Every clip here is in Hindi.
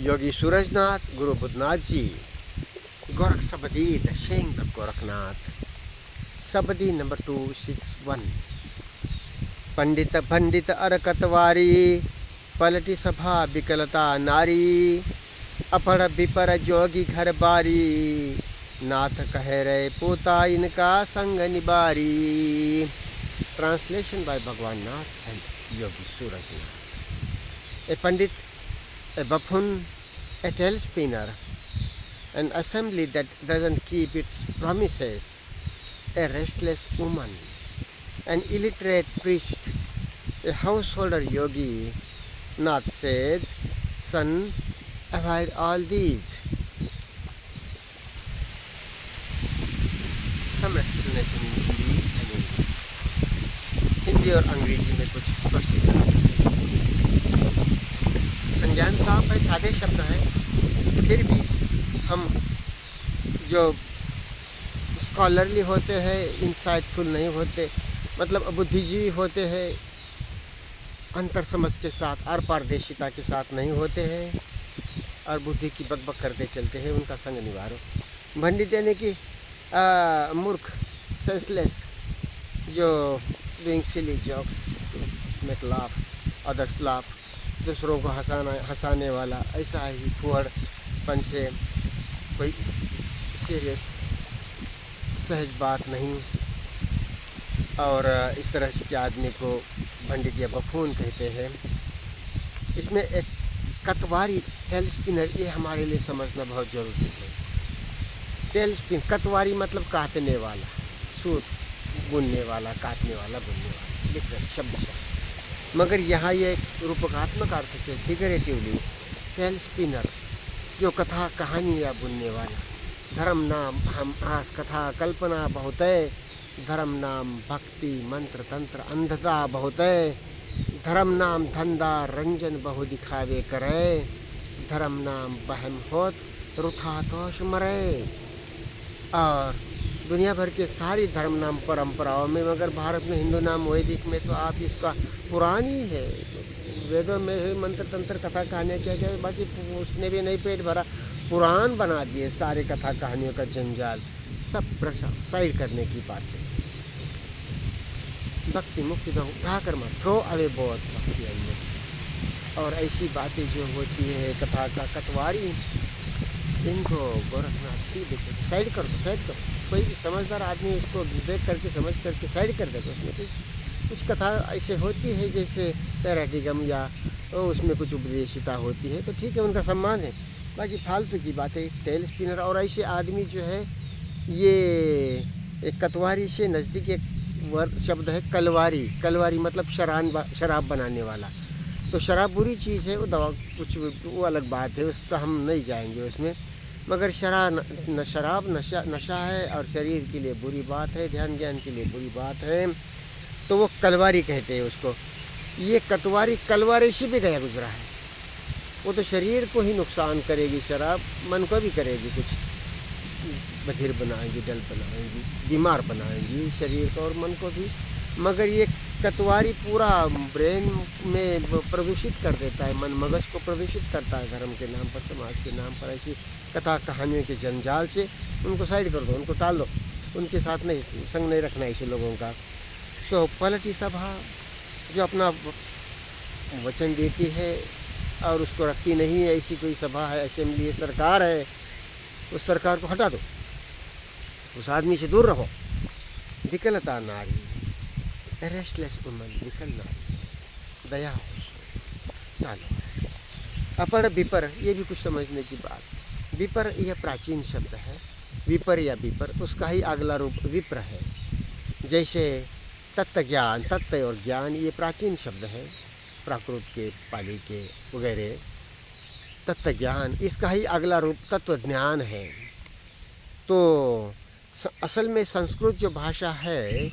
Yogi Surajnath, Guru Buddhanath ji, Gorakh Sabadi, the sayings of Gorakhnath. Sabadi number 261. पंडित पंडित अरकतवारी, पलटी सभा विकलता नारी, अपड़ विपर जोगी घर बारी, नाथ कह रहे पोता इनका संग निबारी. Translation by Bhagwan Nath and Yogi Surajnath. A pandit, a buffoon, a tail spinner, an assembly that doesn't keep its promises, a restless woman, an illiterate priest, a householder yogi. Nath says, son, avoid all these. Some explanation in Hindi and English. Hindi और अंग्रेजी में कुछ स्पष्टीकरण. संज्ञान साफ है, सादे शब्द हैं, फिर भी हम जो स्कॉलरली होते हैं, इंसाइटफुल नहीं होते, मतलब बुद्धिजीवी होते हैं, अंतर समझ के साथ, आर पारदर्शिता के साथ नहीं होते हैं और बुद्धि की बकबक करते चलते हैं, उनका संग निवारो. पंडित यानी कि मूर्ख, सेंसलेस, जो doing silly jokes, make laugh, others laugh, दूसरों को हंसाने वाला, ऐसा ही फुहड़पन से कोई सीरियस सहज बात नहीं. और इस तरह के आदमी को पंडित या बफून कहते हैं. इसमें एक कतवारी, टेल स्पिनर, ये हमारे लिए समझना बहुत ज़रूरी है. टेल स्पिन, कतवारी मतलब काटने वाला, सूत बुनने वाला, काटने वाला, बुनने वाला, डिफरेंट शब्द है. मगर यहाँ ये रूपकात्मक अर्थ से फिगरेटिवली टेल स्पिनर, जो कथा कहानियाँ बुनने वाला. धर्म नाम हम आस कथा कल्पना बहुत है, धर्म नाम भक्ति मंत्र तंत्र अंधता बहुत है, धर्म नाम धंधा रंजन बहु दिखावे करे, धर्म नाम बहम होत रुथा तोष मरे. और दुनिया भर के सारी धर्म नाम परंपराओं में, मगर भारत में हिंदू नाम वैदिक में तो आप इसका पुरानी है. वेदों में है मंत्र तंत्र कथा कहानियाँ क्या क्या, बाकी उसने भी नहीं पेट भरा, पुराण बना दिए सारे कथा कहानियों का जंजाल, सब प्रशा साइड करने की बातें. भक्ति मुक्ति दो उठाकर मत, थ्रो अवे बहुत भक्ति आई. और ऐसी बातें जो होती है कथा का कतवारी, इनको गोरखनाथ सीधे साइड कर दो, फेंक दो. कोई भी समझदार आदमी उसको विवेक करके समझ करके साइड कर देगा. उसमें कुछ कथा ऐसे होती है जैसे पैराटिगम या उसमें कुछ उपदेशिता होती है, तो ठीक है, उनका सम्मान है. बाकी फालतू की बातें, टेल स्पिनर. और ऐसे आदमी जो है, ये एक कतवारी से नज़दीक एक वर्ड शब्द है कलवारी. कलवारी मतलब शराब बनाने वाला. तो शराब बुरी चीज़ है, वो दवा कुछ वो अलग बात है, उस पर हम नहीं जाएंगे उसमें. मगर शराब नशा है और शरीर के लिए बुरी बात है, ध्यान ज्ञान के लिए बुरी बात है, तो वो कलवारी कहते हैं उसको. ये कतवारी कलवारी से भी गया गुजरा है. वो तो शरीर को ही नुकसान करेगी शराब, मन को भी करेगी, कुछ बधिर बनाएंगी, डल बनाएंगी, बीमार बनाएंगी शरीर को और मन को भी. मगर ये कतवारी पूरा ब्रेन में प्रदूषित कर देता है, मन मगज को प्रदूषित करता है धर्म के नाम पर, समाज के नाम पर. ऐसी कथा कहानियों के जंजाल से उनको साइड कर दो, उनको टाल दो, उनके साथ नहीं, संग नहीं रखना ऐसे लोगों का. सो पलटी सभा जो अपना वचन देती है और उसको रखती नहीं है, ऐसी कोई सभा है, असेंबली है, सरकार है, उस सरकार को हटा दो, उस आदमी से दूर रहो. विकलता नारी, रेस्टलेस वुमन, विकल नारी, दया हो डालो. अपड़ विपर, ये भी कुछ समझने की बात. विपर यह प्राचीन शब्द है. विपर या विपर, उसका ही अगला रूप विप्र है. जैसे तत्व ज्ञान, तत्व और ज्ञान, ये प्राचीन शब्द है, प्राकृत के, पाली के वगैरह. तत्व ज्ञान, इसका ही अगला रूप तत्व ज्ञान है. तो असल में संस्कृत जो भाषा है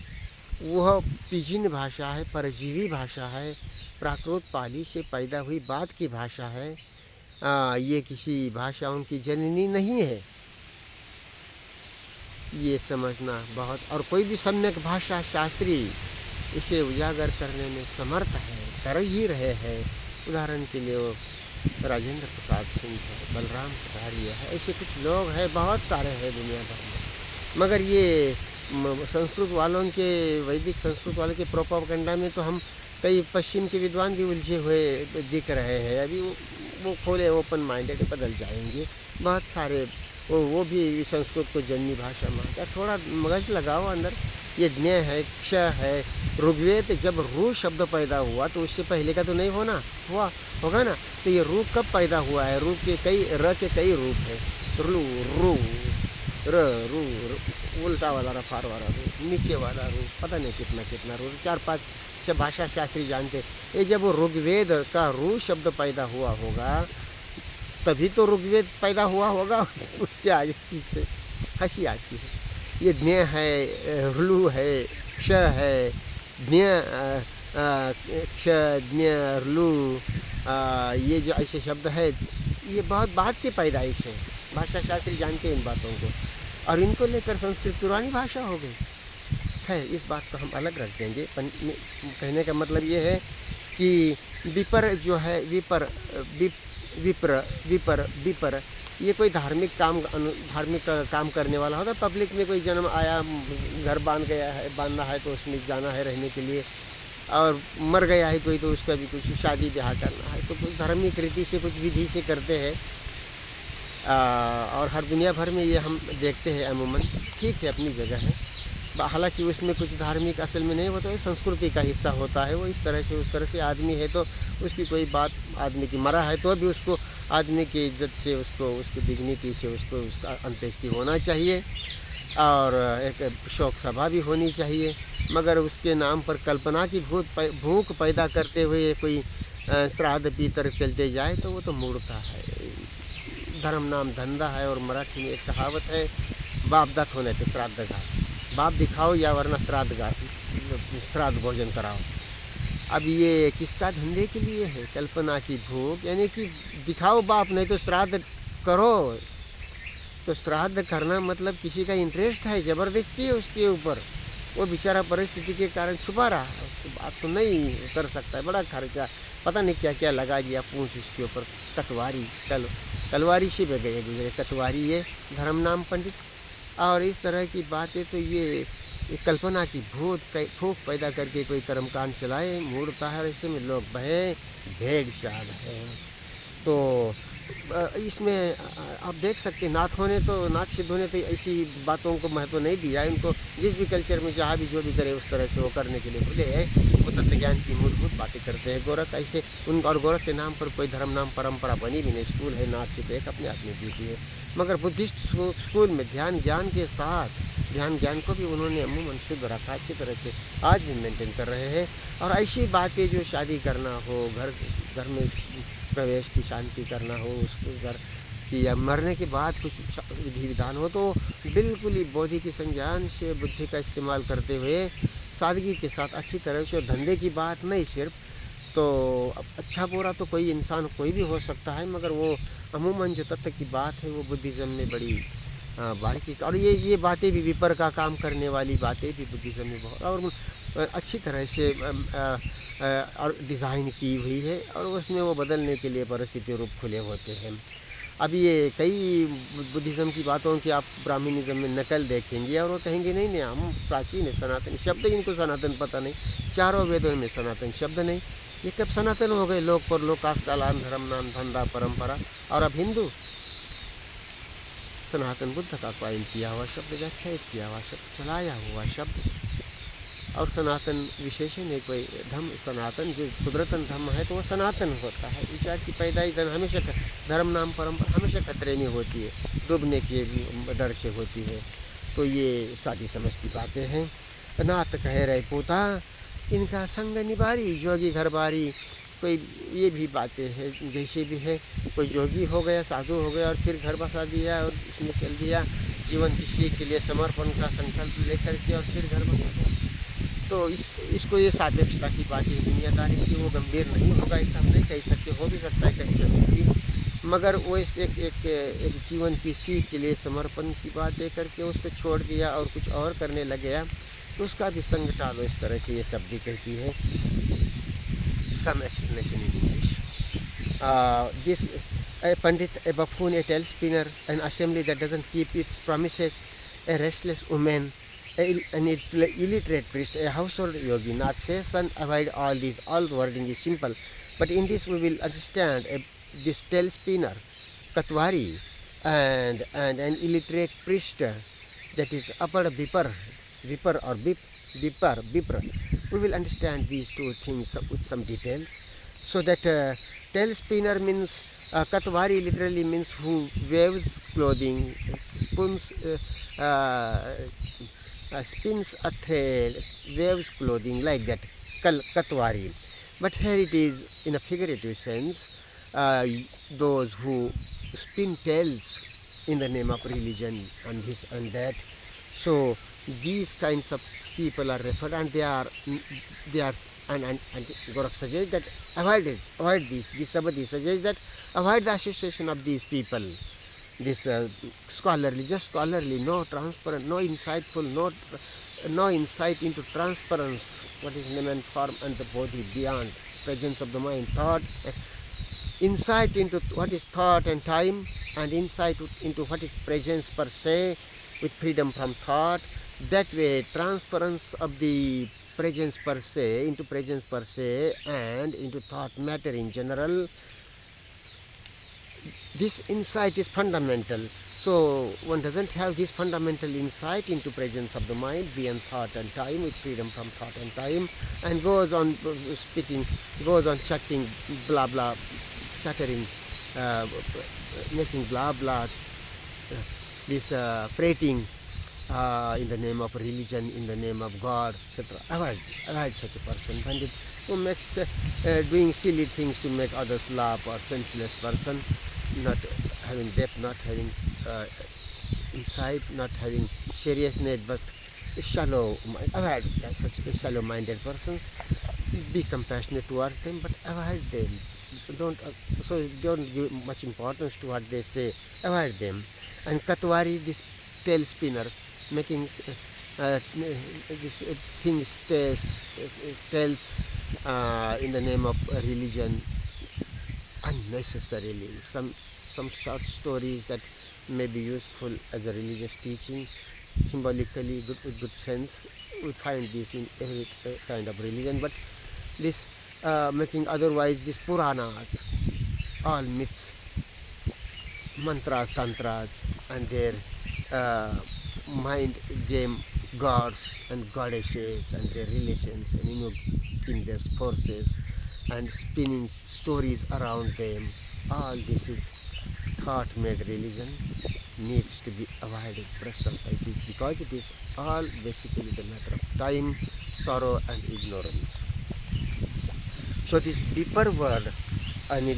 वह पिजिन भाषा है, परजीवी भाषा है, प्राकृत पाली से पैदा हुई बात की भाषा है. ये किसी भाषाओं की जननी नहीं है. ये समझना बहुत, और कोई भी सम्यक भाषा शास्त्री इसे उजागर करने में समर्थ है, कर ही रहे हैं. उदाहरण के लिए वो राजेंद्र प्रसाद सिंह है, बलराम कटारिया है, ऐसे कुछ लोग हैं, बहुत सारे हैं दुनिया भर में। मगर ये संस्कृत वालों के, वैदिक संस्कृत वालों के प्रोपागेंडा में तो हम कई पश्चिम के विद्वान भी उलझे हुए दिख रहे हैं। अभी वो खोले ओपन माइंडेड बदल जाएंगे बहुत सारे। वो भी संस्कृत को जननी भाषा मानते हैं। थोड़ा मगज लगाओ अंदर। ये ज्ञ है, क्ष है, ऋग्वेद जब रू शब्द पैदा हुआ तो उससे पहले का तो नहीं होगा ना। तो ये रू कब पैदा हुआ है? रू के कई रूप है। रू रू र रू उल्टा वाला रफार वाला रू, नीचे वाला रू, पता नहीं कितना रू, 4-5 से भाषा शास्त्री जानते। ये जब वो ऋग्वेद का रू शब्द पैदा हुआ होगा तभी तो ऋग्वेद पैदा हुआ होगा। उसके आगे पीछे हंसी आती है। ये ज्ञ है, ऋलु है, क्ष है, ज्ञ क्ष ज्ञ ऋलु, ये जो ऐसे शब्द है ये बहुत बाद के पैदाइश है। भाषा शास्त्री जानते हैं इन बातों को, और इनको लेकर संस्कृत पुरानी भाषा हो गई है। इस बात को हम अलग रख देंगे। कहने का मतलब ये है कि विपर जो है, विपर ये कोई धार्मिक काम करने वाला होता। पब्लिक में कोई जन्म आया, घर बांधना है तो उसमें जाना है रहने के लिए, और मर गया है कोई तो उसका भी कुछ शादी ब्याह करना है तो कुछ धार्मिक रीति से, कुछ विधि से करते हैं। और हर दुनिया भर में ये हम देखते हैं अमूमन। ठीक है, अपनी जगह है। हालांकि उसमें कुछ धार्मिक असल में नहीं होता है, संस्कृति का हिस्सा होता है। वो इस तरह से, उस तरह से आदमी है तो उसकी कोई बात, आदमी की मरा है तो भी उसको आदमी की इज्जत से, उसकी डिग्निटी से उसका अंत्येष्टि होना चाहिए, और एक शोक सभा भी होनी चाहिए। मगर उसके नाम पर कल्पना की भूख पैदा करते हुए कोई श्राद्ध पीतर चलते जाए तो वो तो मूर्खता है। धर्म नाम धंधा है। और मराठी में एक कहावत है, बाप दत्त होने तो श्राद्ध घाट, बाप दिखाओ या वरना श्राद्ध भोजन कराओ। अब ये किसका धंधे के लिए है? कल्पना की भूख, यानी कि दिखाओ बाप, नहीं तो श्राद्ध करो। तो श्राद्ध करना मतलब किसी का इंटरेस्ट है, ज़बरदस्ती है उसके ऊपर। वो बेचारा परिस्थिति के कारण छुपा रहा है, उसकी बात तो नहीं कर सकता है। बड़ा खर्चा, पता नहीं क्या क्या लगा दिया पूंछ उसके ऊपर। कतवारी, कलवारी से गए गुजरे, कतवारी ये धर्म नाम पंडित। और इस तरह की बातें तो ये कल्पना की भूख पैदा करके कोई कर्मकांड चलाए, मूर्ता है। ऐसे में लोग बहे भेड़ चाल है। तो इसमें आप देख सकते हैं, नाथ सिद्धों ने तो ऐसी बातों को महत्व नहीं दिया। इनको जिस भी कल्चर में जहाँ भी जो भी करे उस तरह से वो करने के लिए खुले है। वो तत्व ज्ञान की मूलभूत बातें करते हैं। गोरख ऐसे और गोरख के नाम पर कोई धर्म नाम परंपरा बनी भी नहीं। स्कूल है, नाथ सिद्ध एक अपने आप में ड्यूटी है। मगर बुद्धिस्ट स्कूल में ध्यान ज्ञान के साथ, ध्यान ज्ञान को भी उन्होंने अमूमन शुद्ध रखा, अच्छी तरह से आज भी मेंटेन कर रहे हैं। और ऐसी बातें जो शादी करना हो, घर में प्रवेश की शांति करना हो, उसको घर की या मरने के बाद कुछ विधि विधान हो, तो बिल्कुल ही बोधि की संज्ञान से बुद्धि का इस्तेमाल करते हुए सादगी के साथ अच्छी तरह से। धंधे की बात नहीं सिर्फ, तो अच्छा बुरा तो कोई इंसान कोई भी हो सकता है, मगर वो अमूमन जो तत्व की बात है वो बुद्धिज़्म में बड़ी बारीकी। और ये बातें भी विपर का काम करने वाली बातें भी बुद्धिज़्म में बहुत और अच्छी तरह से और डिज़ाइन की हुई है, और उसमें वो बदलने के लिए परिस्थिति रूप खुले होते हैं। अब ये कई बुद्धिज़्म की बातों की आप ब्राह्मणिज़्म में नकल देखेंगे, और वो कहेंगे नहीं हम प्राचीन है, सनातन शब्द ही इनको सनातन पता नहीं। चारों वेदों में सनातन शब्द नहीं। ये कब सनातन हो गए? लोक पर लोकास कालान धर्म नाम धंधा परंपरा। और अब हिंदू सनातन बुद्ध का क्वाइन किया हुआ शब्द, व्याख्यायित किया हुआ शब्द, चलाया हुआ शब्द। और सनातन विशेषण है कोई धर्म, सनातन जो कुदरतन धर्म है तो वो सनातन होता है। विचार की पैदाइश हमेशा धर्म नाम परंपरा हमेशा खतरे में होती है, डूबने के डर से होती है। तो ये सादी समझ की बातें हैं। नाथ कहे रहे पोता, इनका संग निवारी, जोगी घर बारी। कोई ये भी बातें हैं, जैसे भी है कोई जोगी हो गया, साधु हो गया, और फिर घर बसा दिया और इसमें चल दिया, जीवन की सीख के लिए समर्पण का संकल्प लेकर के, और फिर घर बसा दिया। तो इसको ये सापेक्षता की बात है, दुनियादारी की। वो गंभीर नहीं होगा ऐसा हम नहीं कह सकते, हो भी सकता है कहीं कभी, मगर वो इस एक जीवन की सीख के लिए समर्पण की बात दे करके उसको छोड़ दिया और कुछ और करने लग गया, तो उसका भी संग टालो। इस तरह से ये शब्द कहती है। Some explanation in English. this a pandit, a buffoon, a tail spinner, an assembly that doesn't keep its promises, a restless woman, an illiterate priest, a household yogi. Not say, son, avoid all these. All the wording is simple, but in this we will understand this tail spinner, Katwari, and an illiterate priest, that is upper Vipar or Bipar. We will understand these two things with some details. So that tail spinner means Katwari literally means who weaves clothing, spoons, spins a thread, weaves clothing like that, Katwari. But here it is in a figurative sense, uh, those who spin tales in the name of religion and this and that. So these kinds of people are referred, and they are and Gorakh suggests that avoid these. This Sabadi suggests that avoid the association of these people. This scholarly, just scholarly, no transparent, no insightful, no insight into transparency, what is name and form and the body beyond presence of the mind, thought, insight into what is thought and time, and insight into what is presence per se, with freedom from thought. That way, transference of the presence per se into presence per se and into thought matter in general, this insight is fundamental. So one doesn't have this fundamental insight into presence of the mind beyond thought and time, with freedom from thought and time, and goes on speaking, goes on chatting, blah blah, chattering, uh, making blah blah, this prating in the name of religion, in the name of God, etc. Avoid such a person, Pandit, who makes doing silly things to make others laugh, or senseless person, not having depth, not having insight, not having seriousness, but shallow. Avoid such shallow-minded persons. Be compassionate towards them, but avoid them. Don't give much importance to what they say. Avoid them. And Katwari, this tail spinner, making this things tells in the name of religion unnecessarily. Some short stories that may be useful as a religious teaching, symbolically good, with good sense. We find this in every kind of religion, but this making otherwise these Puranas, all myths, mantras, tantras, and their mind game gods and goddesses and their relations and invoking their forces and spinning stories around them. All this is thought-made religion, needs to be avoided, brushed aside, because it is all basically the matter of time, sorrow, and ignorance. So this deeper word, and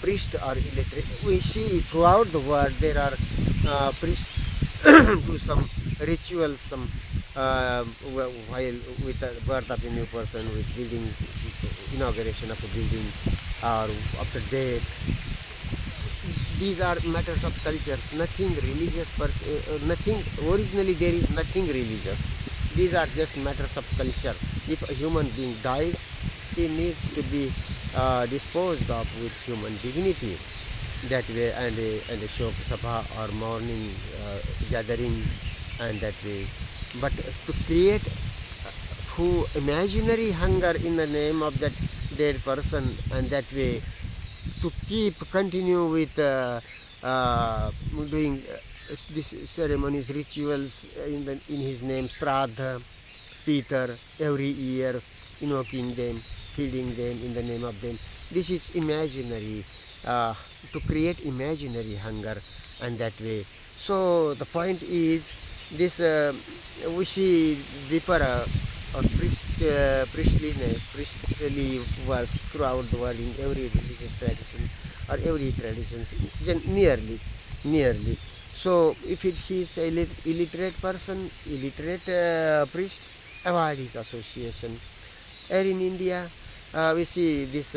priest or illiterate, we see throughout the world there are priests do some rituals, some while with the birth of a new person, with building, inauguration of a building, or after death. These are matters of cultures, nothing religious, nothing, originally there is nothing religious. These are just matters of culture. If a human being dies, he needs to be disposed of with human dignity. That way, and a shok sabha or mourning gathering, and that way. But to create who imaginary hunger in the name of that dead person, and that way to continue with doing these ceremonies, rituals in his name, Shraddha, Peter, every year, invoking them, feeding them in the name of them. This is imaginary, to create imaginary hunger, and that way. So the point is, this we see Vipara or priestly works throughout the world in every religious tradition or every tradition, nearly. So if he is a illiterate person, illiterate priest, avoid his association. Here in India, we see this,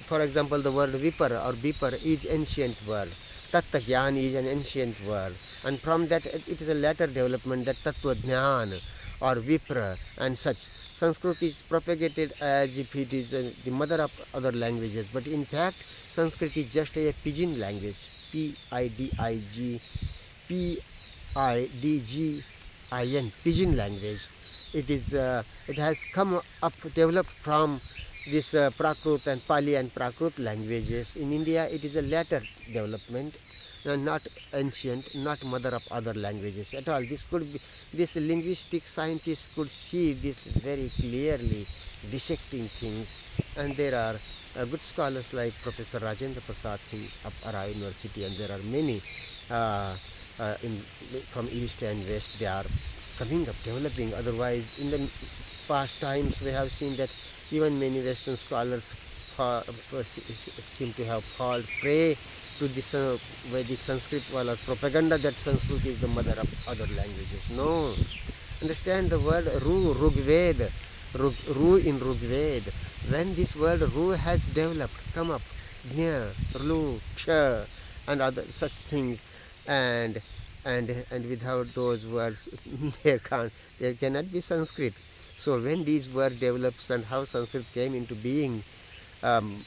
for example, the word Vipar or Bipar is ancient word. Tattva Gyan is an ancient word, and from that it is a later development, that Tattva Jnana or Vipra and such. Sanskrit is propagated as if it is the mother of other languages, but in fact Sanskrit is just a pidgin language, P-I-D-I-G, P-I-D-G-I-N, pidgin language. It has come up, developed from this Prakrit and Pali and Prakrit languages. In India, it is a later development, not ancient, not mother of other languages at all. This linguistic scientists could see this very clearly, dissecting things, and there are good scholars like Professor Rajendra Prasad Singh of Ara University, and there are many uh, from east and west. They are coming up, developing. Otherwise, in the past times, we have seen that even many Western scholars seem to have fallen prey to this Vedic Sanskrit wala's propaganda that Sanskrit is the mother of other languages. No. Understand the word Ru, Rigved, Ru in Rigved. When this word Ru has developed, come up, Gnya, Lu, Ksha, and other such things, and without those words, there cannot be Sanskrit. So when these words developed and how Sanskrit came into being, um,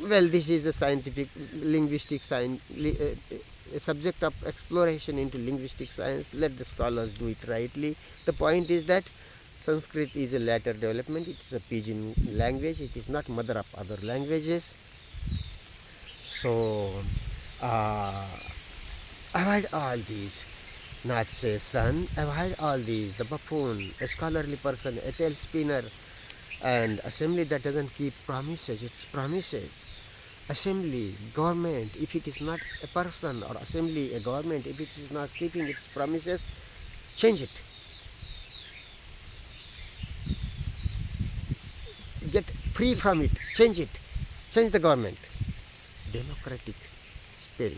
well, this is a scientific, linguistic science, a subject of exploration into linguistic science. Let the scholars do it rightly. The point is that Sanskrit is a later development. It is a pidgin language. It is not mother of other languages. So, uh, avoid all these. Not say son, avoid all these. The buffoon, a scholarly person, a tail spinner, and assembly that doesn't keep promises. It's promises. Assembly, government, if it is not a person, or assembly, a government, if it is not keeping its promises, change it. Get free from it. Change it. Change the government. Democratic spirit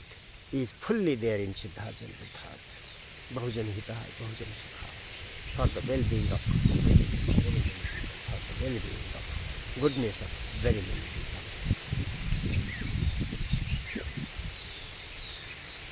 is fully there in Siddhas and Buddhas. Bahujan Hitah, Bahujan Sukha, for the well-being of many people, for the well-being of goodness of very many people.